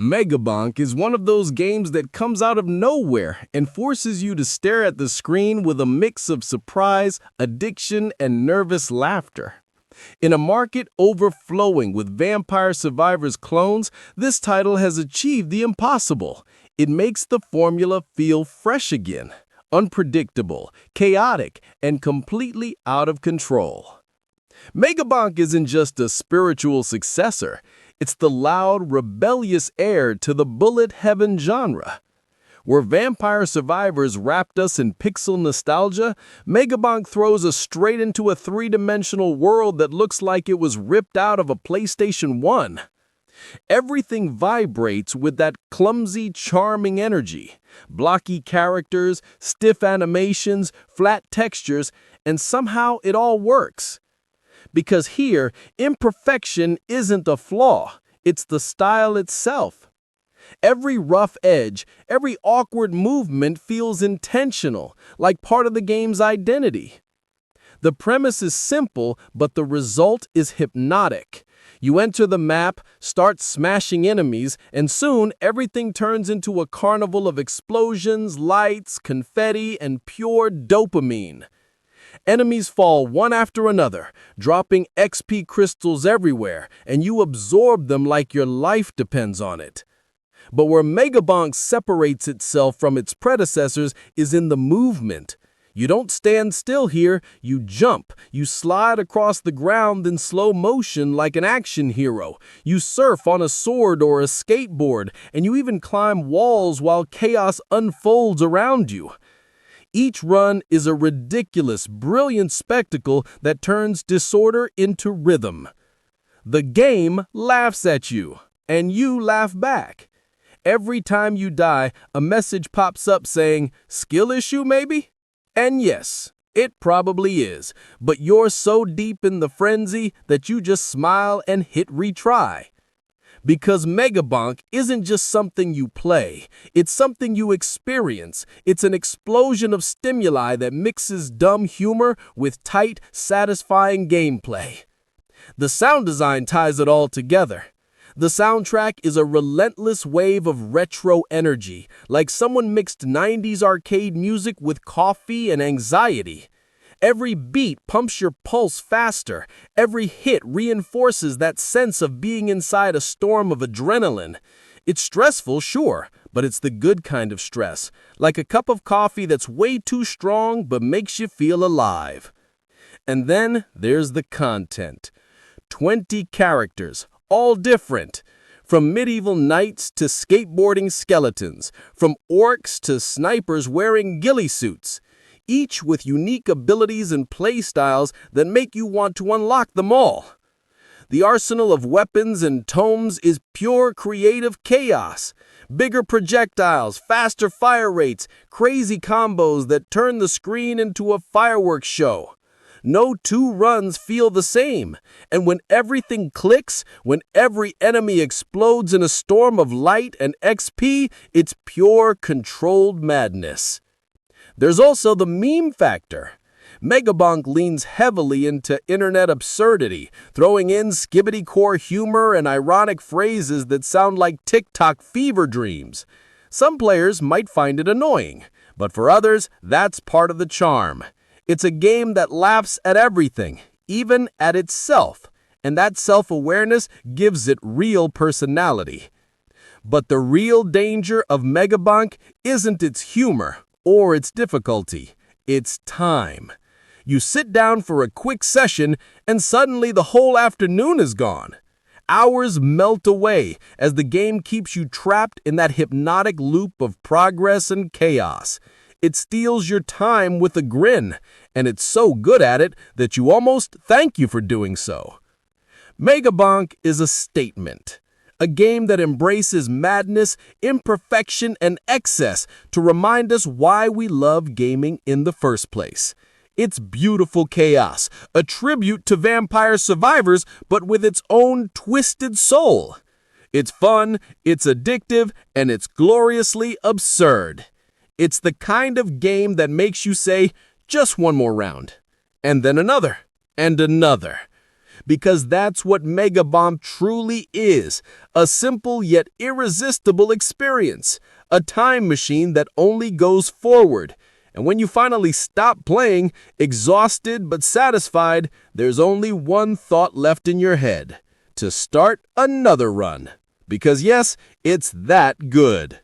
Megabonk is one of those games that comes out of nowhere and forces you to stare at the screen with a mix of surprise, addiction, and nervous laughter. In a market overflowing with Vampire Survivors clones, this title has achieved the impossible. It makes the formula feel fresh again, unpredictable, chaotic, and completely out of control. Megabonk isn't just a spiritual successor. It's the loud, rebellious heir to the bullet heaven genre. Where Vampire Survivors wrapped us in pixel nostalgia, Megabonk throws us straight into a three-dimensional world that looks like it was ripped out of a PlayStation 1. Everything vibrates with that clumsy, charming energy. Blocky characters, stiff animations, flat textures, and somehow it all works. Because here, imperfection isn't a flaw, it's the style itself. Every rough edge, every awkward movement feels intentional, like part of the game's identity. The premise is simple, but the result is hypnotic. You enter the map, start smashing enemies, and soon everything turns into a carnival of explosions, lights, confetti, and pure dopamine. Enemies fall one after another, dropping XP crystals everywhere, and you absorb them like your life depends on it. But where Megabonk separates itself from its predecessors is in the movement. You don't stand still here, you jump, you slide across the ground in slow motion like an action hero. You surf on a sword or a skateboard, and you even climb walls while chaos unfolds around you. Each run is a ridiculous, brilliant spectacle that turns disorder into rhythm. The game laughs at you, and you laugh back. Every time you die, a message pops up saying, "Skill issue, maybe?" And yes, it probably is, but you're so deep in the frenzy that you just smile and hit retry. Because Megabonk isn't just something you play, it's something you experience. It's an explosion of stimuli that mixes dumb humor with tight, satisfying gameplay. The sound design ties it all together. The soundtrack is a relentless wave of retro energy, like someone mixed 90s arcade music with coffee and anxiety. Every beat pumps your pulse faster. Every hit reinforces that sense of being inside a storm of adrenaline. It's stressful, sure, but it's the good kind of stress, like a cup of coffee that's way too strong but makes you feel alive. And then there's the content. 20 characters, all different. From medieval knights to skateboarding skeletons, from orcs to snipers wearing ghillie suits. Each with unique abilities and playstyles that make you want to unlock them all. The arsenal of weapons and tomes is pure creative chaos. Bigger projectiles, faster fire rates, crazy combos that turn the screen into a fireworks show. No two runs feel the same, and when everything clicks, when every enemy explodes in a storm of light and XP, it's pure controlled madness. There's also the meme factor. Megabonk leans heavily into internet absurdity, throwing in skibbity-core humor and ironic phrases that sound like TikTok fever dreams. Some players might find it annoying, but for others, that's part of the charm. It's a game that laughs at everything, even at itself, and that self-awareness gives it real personality. But the real danger of Megabonk isn't its humor or its difficulty, it's time. You sit down for a quick session and suddenly the whole afternoon is gone. Hours melt away as the game keeps you trapped in that hypnotic loop of progress and chaos. It steals your time with a grin, and it's so good at it that you almost thank you for doing so. Megabonk is a statement. A game that embraces madness, imperfection, and excess to remind us why we love gaming in the first place. It's beautiful chaos, a tribute to Vampire Survivors, but with its own twisted soul. It's fun, it's addictive, and it's gloriously absurd. It's the kind of game that makes you say, just one more round, and then another, and another. because that's what Megabonk truly is, a simple yet irresistible experience, a time machine that only goes forward. And when you finally stop playing, exhausted but satisfied, there's only one thought left in your head: to start another run. Because yes, it's that good.